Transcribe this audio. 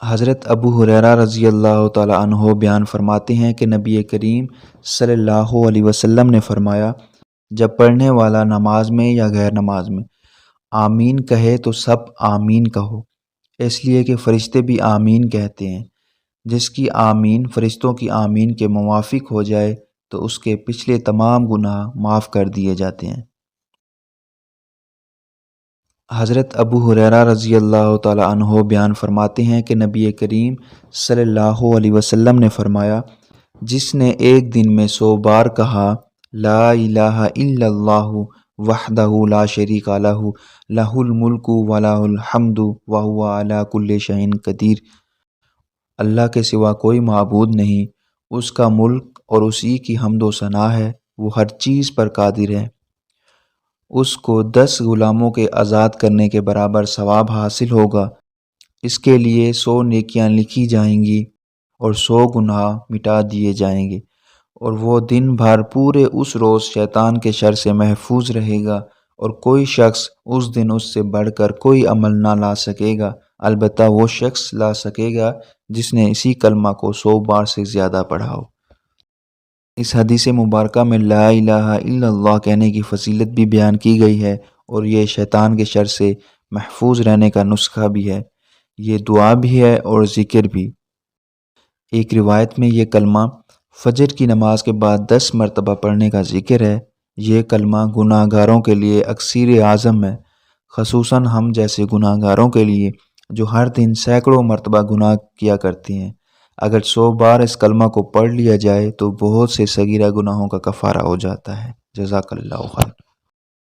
حضرت ابو ہریرہ رضی اللہ تعالیٰ عنہ بیان فرماتے ہیں کہ نبی کریم صلی اللہ علیہ وسلم نے فرمایا، جب پڑھنے والا نماز میں یا غیر نماز میں آمین کہے تو سب آمین کہو، اس لیے کہ فرشتے بھی آمین کہتے ہیں۔ جس کی آمین فرشتوں کی آمین کے موافق ہو جائے تو اس کے پچھلے تمام گناہ معاف کر دیے جاتے ہیں۔ حضرت ابو ہریرہ رضی اللہ تعالیٰ عنہ بیان فرماتے ہیں کہ نبی کریم صلی اللہ علیہ وسلم نے فرمایا، جس نے ایک دن میں 100 بار کہا لا الہ الا اللہ وحدہ لا شریک لہ لہ الملک و لہ الحمد وہو علی کل شیء قدیر، اللہ کے سوا کوئی معبود نہیں، اس کا ملک اور اسی کی حمد و ثنا ہے، وہ ہر چیز پر قادر ہے۔ اس کو 10 غلاموں کے آزاد کرنے کے برابر ثواب حاصل ہوگا، اس کے لیے 100 نیکیاں لکھی جائیں گی اور 100 گناہ مٹا دیے جائیں گے، اور وہ دن بھر پورے اس روز شیطان کے شر سے محفوظ رہے گا، اور کوئی شخص اس دن اس سے بڑھ کر کوئی عمل نہ لا سکے گا، البتہ وہ شخص لا سکے گا جس نے اسی کلمہ کو 100 بار سے زیادہ پڑھا ہو۔ اس حدیث مبارکہ میں لا الہ الا اللہ کہنے کی فضیلت بھی بیان کی گئی ہے، اور یہ شیطان کے شر سے محفوظ رہنے کا نسخہ بھی ہے، یہ دعا بھی ہے اور ذکر بھی۔ ایک روایت میں یہ کلمہ فجر کی نماز کے بعد 10 مرتبہ پڑھنے کا ذکر ہے۔ یہ کلمہ گناہ گاروں کے لیے اکسیر اعظم ہے، خصوصاً ہم جیسے گناہ گاروں کے لیے جو ہر دن سینکڑوں مرتبہ گناہ کیا کرتے ہیں۔ اگر 100 بار اس کلمہ کو پڑھ لیا جائے تو بہت سے صغیرہ گناہوں کا کفارہ ہو جاتا ہے۔ جزاک اللہ خیر۔